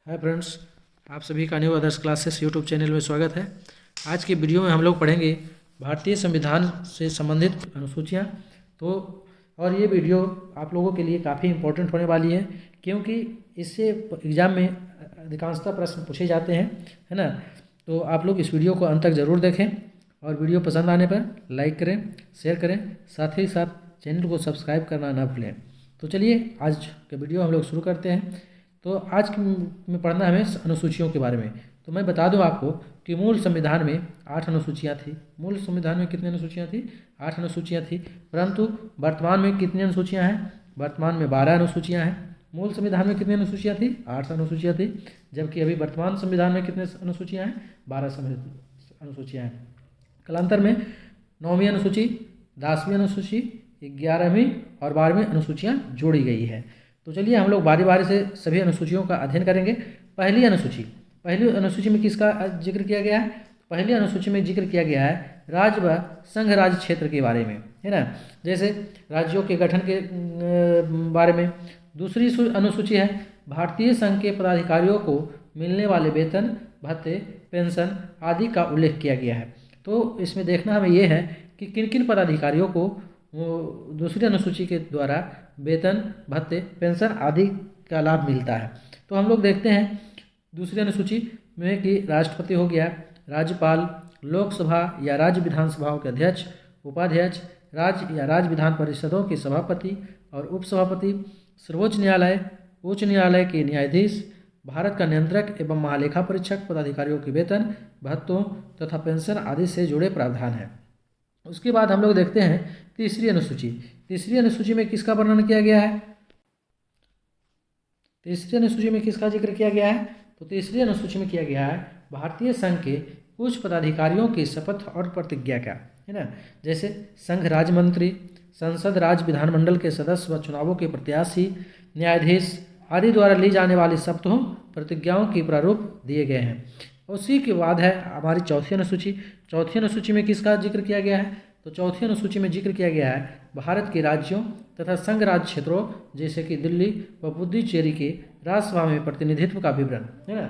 Hi friends, आप सभी का new others classes YouTube channel में स्वागत है। आज की वीडियो में हम लोग पढ़ेंगे भारतीय संविधान से संबंधित अनुसूचियाँ। तो और ये वीडियो आप लोगों के लिए काफ़ी इम्पोर्टेंट होने वाली है, क्योंकि इससे एग्ज़ाम में अधिकांशतः प्रश्न पूछे जाते हैं, है ना। तो आप लोग इस वीडियो को अंत तक ज़रूर देखें और वीडियो पसंद आने पर लाइक करें, शेयर करें, साथ ही साथ चैनल को सब्सक्राइब करना ना भूलें। तो चलिए आज का वीडियो हम लोग शुरू करते हैं। तो आज में पढ़ना हमें अनुसूचियों के बारे में। तो मैं बता दूं आपको कि मूल संविधान में 8 अनुसूचियाँ थी। मूल संविधान में कितनी अनुसूचियाँ थी? 8 अनुसूचियाँ थी। परंतु वर्तमान में कितनी अनुसूचियाँ हैं? वर्तमान में 12 अनुसूचियाँ हैं। मूल संविधान में कितनी अनुसूचियाँ थी? 8 अनुसूचियाँ थी। जबकि अभी वर्तमान संविधान में कितने अनुसूचियाँ हैं? 12 अनुसूचियाँ हैं। कालांतर में 9वीं अनुसूची, 10वीं अनुसूची, 11वीं और 12वीं अनुसूचियाँ जोड़ी गई है। तो चलिए हम लोग बारी बारी से सभी अनुसूचियों का अध्ययन करेंगे। पहली अनुसूची में किसका जिक्र किया गया है? पहली अनुसूची में जिक्र किया गया है राज्य व संघ राज्य क्षेत्र के बारे में, है ना। जैसे राज्यों के गठन के बारे में। दूसरी अनुसूची है भारतीय संघ के पदाधिकारियों को मिलने वाले वेतन, भत्ते, पेंशन आदि का उल्लेख किया गया है। तो इसमें देखना हमें यह है कि किन किन पदाधिकारियों को दूसरी अनुसूची के द्वारा वेतन, भत्ते, पेंशन आदि का लाभ मिलता है। तो हम लोग देखते हैं दूसरी अनुसूची में कि राष्ट्रपति हो गया, राज्यपाल, लोकसभा या राज्य विधानसभाओं के अध्यक्ष, उपाध्यक्ष, राज्य या राज्य विधान परिषदों के सभापति और उपसभापति, सर्वोच्च न्यायालय, उच्च न्यायालय के न्यायाधीश, भारत का नियंत्रक एवं महालेखा परीक्षक पदाधिकारियों के वेतन, भत्तों तथा पेंशन आदि से जुड़े प्रावधान हैं। उसके बाद हम लोग देखते हैं तीसरी अनुसूची। तीसरी अनुसूची में किसका वर्णन किया गया है? तीसरी अनुसूची में किसका जिक्र किया गया है? तो तीसरी अनुसूची में किया गया है भारतीय संघ के कुछ पदाधिकारियों की शपथ और प्रतिज्ञा का, है ना। जैसे संघ राज्य मंत्री, संसद राज्य विधानमंडल के सदस्य व चुनावों के प्रत्याशी, न्यायाधीश आदि द्वारा ली जाने वाली शपथों, प्रतिज्ञाओं की प्रारूप दिए गए हैं। उसी के बाद है हमारी चौथी अनुसूची। चौथी अनुसूची में किसका जिक्र किया गया है? तो चौथी अनुसूची में जिक्र किया गया है भारत के राज्यों तथा संघ राज्य क्षेत्रों जैसे कि दिल्ली व पुडुचेरी के राज्यसभा में प्रतिनिधित्व का विवरण, है ना।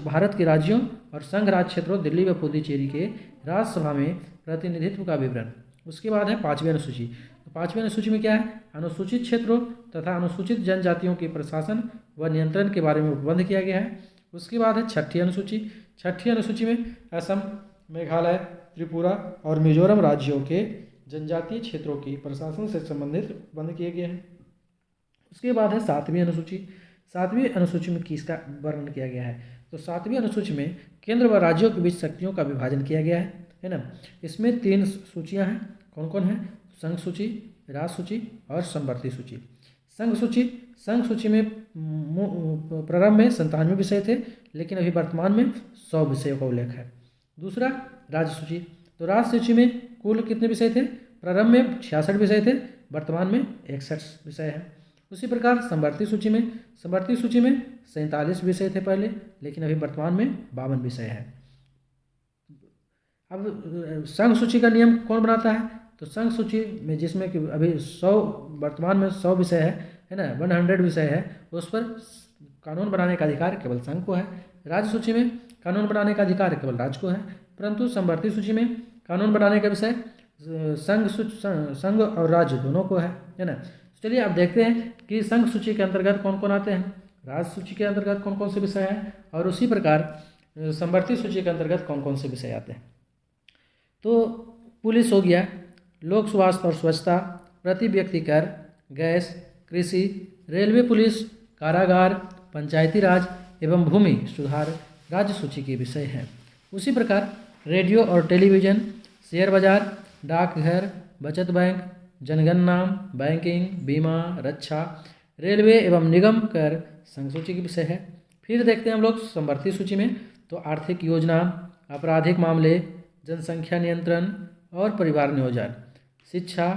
भारत के राज्यों और संघ राज्य क्षेत्रों दिल्ली व पुडुचेरी के राज्यसभा में प्रतिनिधित्व का विवरण। उसके बाद है पाँचवीं अनुसूची। तो पाँचवीं अनुसूची में क्या है? अनुसूचित क्षेत्रों तथा अनुसूचित जनजातियों के प्रशासन व नियंत्रण के बारे में उपबंध किया गया है। उसके बाद है छठी अनुसूची। छठी अनुसूची में असम, मेघालय, त्रिपुरा और मिजोरम राज्यों के जनजातीय क्षेत्रों की प्रशासन से संबंधित बंद किए गए हैं। उसके बाद है सातवीं अनुसूची। सातवीं अनुसूची में किसका वर्णन किया गया है? तो सातवीं अनुसूची में केंद्र व राज्यों के बीच शक्तियों का विभाजन किया गया है ना। इसमें 3 सूचियां हैं। कौन कौन है? संघ सूची, राज सूची और समवर्ती सूची। संघ सूची में प्रारंभ में 97 विषय थे, लेकिन अभी वर्तमान में 100 विषयों का उल्लेख है। दूसरा राज्य सूची। तो राज्य सूची में कुल कितने विषय थे? प्रारंभ में 66 विषय थे, वर्तमान में 61 विषय हैं। उसी प्रकार समवर्ती सूची में 47 विषय थे पहले, लेकिन अभी वर्तमान में 52 विषय हैं। अब संघ सूची का नियम कौन बनाता है? तो संघ सूची में जिसमें कि अभी 100 वर्तमान में 100 विषय है ना, 100 विषय है, उस पर कानून बनाने का अधिकार केवल संघ को है। राज्य सूची में कानून बनाने का अधिकार केवल राज्य को है, परंतु समवर्ती सूची में कानून बनाने का विषय संघ और राज्य दोनों को है ना। चलिए अब देखते हैं कि संघ सूची के अंतर्गत कौन कौन आते हैं, राज्य सूची के अंतर्गत कौन कौन से विषय हैं, और उसी प्रकार समवर्ती सूची के अंतर्गत कौन कौन से विषय आते हैं। तो पुलिस हो गया, लोक स्वास्थ्य और स्वच्छता, प्रति व्यक्ति कर, गैस, कृषि, रेलवे पुलिस, कारागार, पंचायती राज एवं भूमि सुधार राज्य सूची के विषय हैं। उसी प्रकार रेडियो और टेलीविज़न, शेयर बाजार, डाकघर, बचत बैंक, जनगणना, बैंकिंग, बीमा, रक्षा, रेलवे एवं निगम कर संघ सूची के विषय है। फिर देखते हैं हम लोग समवर्ती सूची में। तो आर्थिक योजना, आपराधिक मामले, जनसंख्या नियंत्रण और परिवार नियोजन, शिक्षा,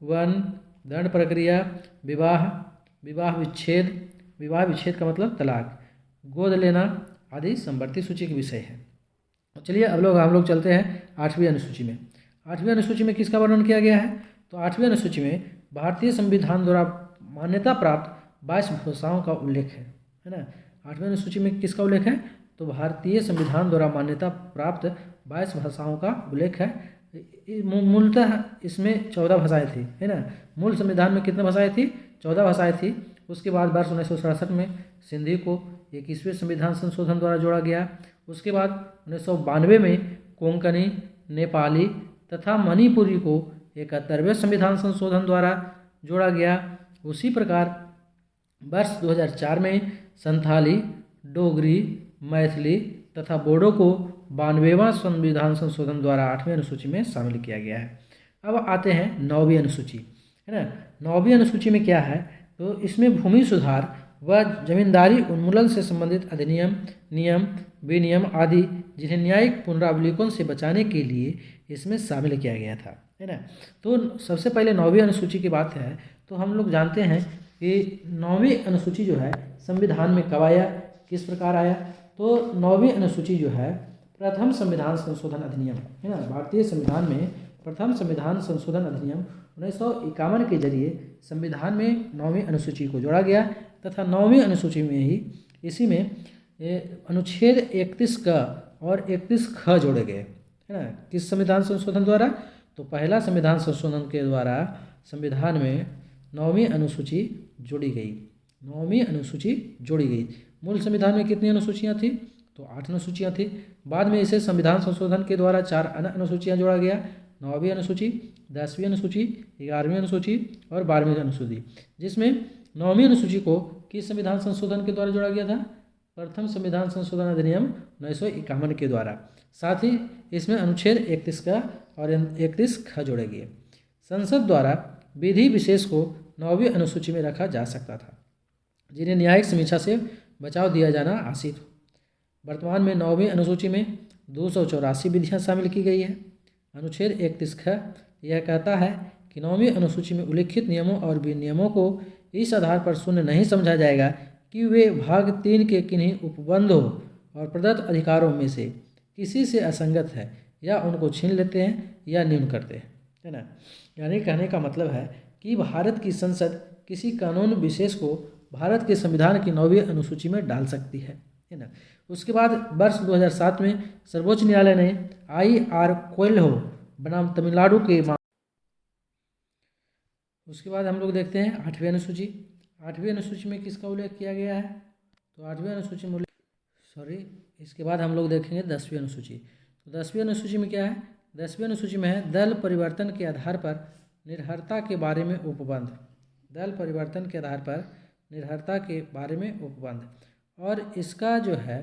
वन, दंड प्रक्रिया, विवाह विच्छेद का मतलब तलाक, गोद लेना आदि समवर्ती सूची के विषय है। चलिए अब हम लोग चलते हैं 8वीं अनुसूची में। 8वीं अनुसूची में किसका वर्णन किया गया है? तो 8वीं अनुसूची में भारतीय संविधान द्वारा मान्यता प्राप्त 22 भाषाओं का उल्लेख है ना। 8वीं अनुसूची में किसका उल्लेख है? तो भारतीय संविधान द्वारा मान्यता प्राप्त 22 भाषाओं का उल्लेख है। मूलतः इसमें 14 भाषाएं थी, है ना। मूल संविधान में कितनी भाषाएं थी? 14 भाषाएं थी। उसके बाद वर्ष 1967 में सिंधी को 21वें संविधान संशोधन द्वारा जोड़ा गया। उसके बाद 1992 में कोंकणी, नेपाली तथा मणिपुरी को 71वें संविधान संशोधन द्वारा जोड़ा गया। उसी प्रकार वर्ष 2004 में संथाली, डोगरी, मैथिली तथा बोडो को 92वां संविधान संशोधन द्वारा 8वीं अनुसूची में शामिल किया गया है। अब आते हैं 9वीं अनुसूची, है ना। 9वीं अनुसूची में क्या है? तो इसमें भूमि सुधार व जमींदारी उन्मूलन से संबंधित अधिनियम, नियम, विनियम आदि जिन्हें न्यायिक पुनरावलोकन से बचाने के लिए इसमें शामिल किया गया था, है ना। तो सबसे पहले 9वीं अनुसूची की बात है तो हम लोग जानते हैं कि 9वीं अनुसूची जो है संविधान में कब आया, किस प्रकार आया? तो 9वीं अनुसूची जो है प्रथम संविधान संशोधन अधिनियम, है ना। भारतीय संविधान में प्रथम संविधान संशोधन अधिनियम 1951 के जरिए संविधान में 9वीं अनुसूची को जोड़ा गया तथा 9वीं अनुसूची में ही इसी में अनुच्छेद 31 क और 31 ख जोड़े गए, है ना। किस संविधान संशोधन द्वारा? तो पहला संविधान संशोधन के द्वारा संविधान में 9वीं अनुसूची जोड़ी गई। 9वीं अनुसूची जोड़ी गई। मूल संविधान में कितनी अनुसूचियाँ थी? तो 8 अनुसूचियाँ थी। बाद में इसे संविधान संशोधन के द्वारा 4 अन्य अनुसूचियाँ जोड़ा गया। 9वीं अनुसूची, 10वीं अनुसूची, 11वीं अनुसूची और 12वीं अनुसूची, जिसमें 9वीं अनुसूची को किस संविधान संशोधन के द्वारा जोड़ा गया था? प्रथम संविधान संशोधन अधिनियम 1951 के द्वारा। साथ ही इसमें अनुच्छेद 31 का और 31 ख जोड़े गए। संसद द्वारा विधि विशेष को 9वीं अनुसूची में रखा जा सकता था जिन्हें न्यायिक समीक्षा से बचाव दिया जाना आसित हो। वर्तमान में 9वीं अनुसूची में 284 विधियाँ शामिल की गई है। अनुच्छेद 31 ख यह कहता है कि 9वीं अनुसूची में उल्लिखित नियमों और विनियमों को इस आधार पर शून्य नहीं समझा जाएगा कि वे भाग 3 के किन्हीं उपबंधों और प्रदत्त अधिकारों में से किसी से असंगत है या उनको छीन लेते हैं या न्यून करते हैं, है ना। यानी कहने का मतलब है कि भारत की संसद किसी कानून विशेष को भारत के संविधान की 9वीं अनुसूची में डाल सकती है ना। उसके बाद वर्ष 2007 में सर्वोच्च न्यायालय ने IR कोएल्हो बनाम तमिलनाडु के उसके बाद हम लोग देखते हैं 8वीं अनुसूची। 8वीं अनुसूची में किसका उल्लेख किया गया है? तो 8वीं अनुसूची में इसके बाद हम लोग देखेंगे 10वीं अनुसूची। तो 10वीं अनुसूची में क्या है? 10वीं अनुसूची में है दल परिवर्तन के आधार पर निर्भरता के बारे में उपबंध। दल परिवर्तन के आधार पर निर्भरता के बारे में उपबंध। और इसका जो है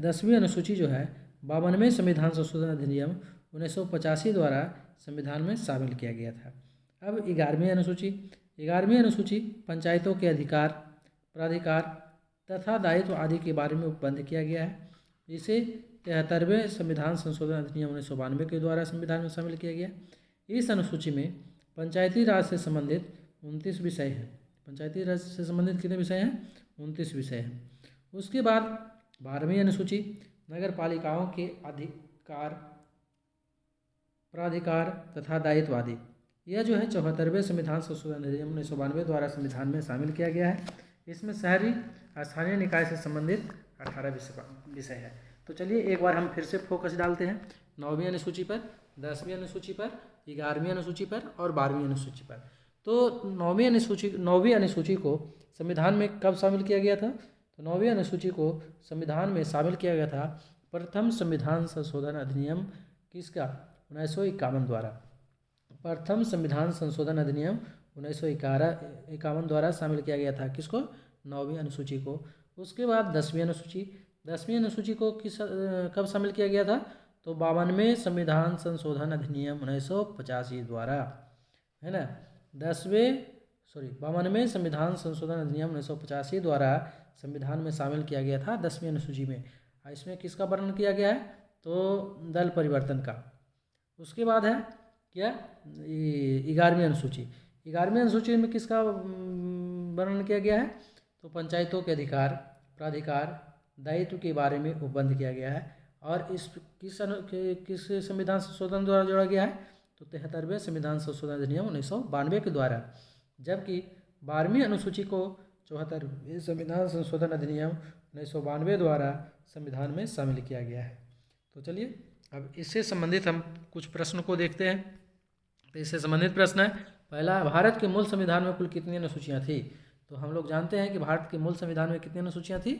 10वीं अनुसूची जो है 52वें संविधान संशोधन अधिनियम 1985 द्वारा संविधान में शामिल किया गया था। अब 11वीं अनुसूची। 11वीं अनुसूची पंचायतों के अधिकार, प्राधिकार तथा दायित्व आदि के बारे में उपबंध किया गया है। इसे 73वें संविधान संशोधन अधिनियम 1992 के द्वारा संविधान में शामिल किया गया। इस अनुसूची में पंचायती राज से संबंधित 29 विषय हैं। पंचायती राज से संबंधित कितने विषय हैं? 29 विषय हैं। उसके बाद 12वीं अनुसूची नगर पालिकाओं के अधिकार, प्राधिकार तथा दायित्व आदि। यह जो है 74वें संविधान संशोधन अधिनियम 1992 द्वारा संविधान में शामिल किया गया है। इसमें शहरी स्थानीय निकाय से संबंधित 18 विषय है। तो चलिए एक बार हम फिर से फोकस डालते हैं 9वीं अनुसूची पर, 10वीं अनुसूची पर, 11वीं अनुसूची पर और 12वीं अनुसूची पर। तो 9वीं अनुसूची को संविधान में कब शामिल किया गया था? तो 9वीं अनुसूची को संविधान में शामिल किया गया था प्रथम संविधान संशोधन अधिनियम किसका? 1951 द्वारा। प्रथम संविधान संशोधन अधिनियम 1951 द्वारा शामिल किया गया था किसको? 9वीं अनुसूची को। उसके बाद 10वीं अनुसूची। 10वीं अनुसूची को कब शामिल किया गया था? तो 52वें संविधान संशोधन अधिनियम 1985 द्वारा, है ना। 52वें संविधान संशोधन अधिनियम 1985 द्वारा संविधान में शामिल किया गया था 10वीं अनुसूची में। इसमें किसका वर्णन किया गया है? तो दल परिवर्तन का। उसके बाद है क्या? 11वीं अनुसूची। 11वीं अनुसूची में किसका वर्णन किया गया है? तो पंचायतों के अधिकार, प्राधिकार, दायित्व के बारे में उपबंध किया गया है। और इस किस संविधान संशोधन द्वारा जोड़ा गया है? तो 73वें संविधान संशोधन अधिनियम 1992 के द्वारा। जबकि 12वीं अनुसूची को 1974 ये संविधान संशोधन अधिनियम 1992 द्वारा संविधान में शामिल किया गया है। तो चलिए अब इससे संबंधित हम कुछ प्रश्न को देखते हैं। तो इससे संबंधित प्रश्न है पहला, भारत के मूल संविधान में कुल कितनी अनुसूचियाँ थी? तो हम लोग जानते हैं कि भारत के मूल संविधान में कितनी अनुसूचियाँ थी?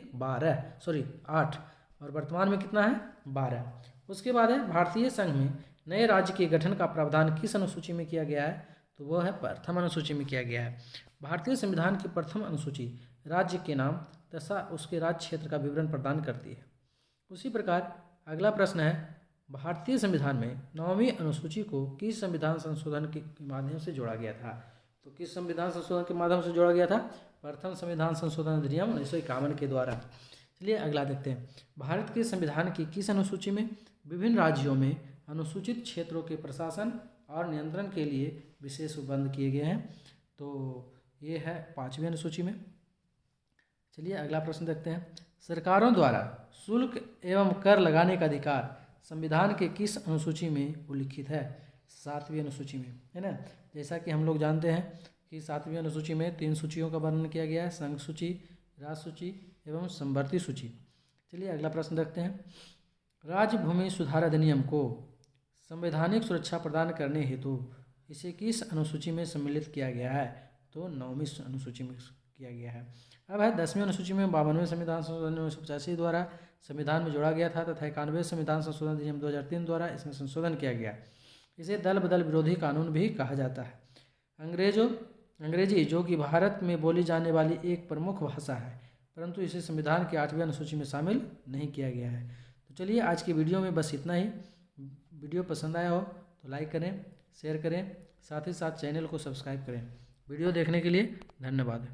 8, और वर्तमान में कितना है? 12। उसके बाद है भारतीय संघ में नए राज्य के गठन का प्रावधान किस अनुसूची में किया गया है? तो वो है प्रथम अनुसूची में किया गया है। भारतीय संविधान की प्रथम अनुसूची राज्य के नाम तथा उसके राज्य क्षेत्र का विवरण प्रदान करती है। उसी प्रकार अगला प्रश्न है भारतीय संविधान में 9वीं अनुसूची को किस संविधान संशोधन के माध्यम से जोड़ा गया था? तो किस संविधान संशोधन के माध्यम से जोड़ा गया था? प्रथम संविधान संशोधन अधिनियम 1951 के द्वारा। चलिए अगला देखते हैं, भारत के संविधान की किस अनुसूची में विभिन्न राज्यों में अनुसूचित क्षेत्रों के प्रशासन और नियंत्रण के लिए विशेष उपबंध किए गए हैं? तो ये है 5वीं अनुसूची में। चलिए अगला प्रश्न देखते हैं, सरकारों द्वारा शुल्क एवं कर लगाने का अधिकार संविधान के किस अनुसूची में उल्लिखित है? 7वीं अनुसूची में, है ना। जैसा कि हम लोग जानते हैं कि 7वीं अनुसूची में 3 सूचियों का वर्णन किया गया है, संघ सूची, राज्य सूची एवं समवर्ती सूची। चलिए अगला प्रश्न देखते हैं, राज्य भूमि सुधार अधिनियम को संवैधानिक सुरक्षा प्रदान करने हेतु इसे किस अनुसूची में सम्मिलित किया गया है? तो 9वीं अनुसूची में किया गया है। अब है 10वीं अनुसूची में 52वें संविधान संशोधन 1985 द्वारा संविधान में जोड़ा गया था तथा 91वें संविधान संशोधन अधिनियम 2003 द्वारा इसमें संशोधन किया गया। इसे दल बदल विरोधी कानून भी कहा जाता है। अंग्रेजी जो कि भारत में बोली जाने वाली एक प्रमुख भाषा है, परंतु इसे संविधान की 8वीं अनुसूची में शामिल नहीं किया गया है। तो चलिए आज की वीडियो में बस इतना ही। वीडियो पसंद आया हो तो लाइक करें, शेयर करें, साथ ही साथ चैनल को सब्सक्राइब करें। वीडियो देखने के लिए धन्यवाद।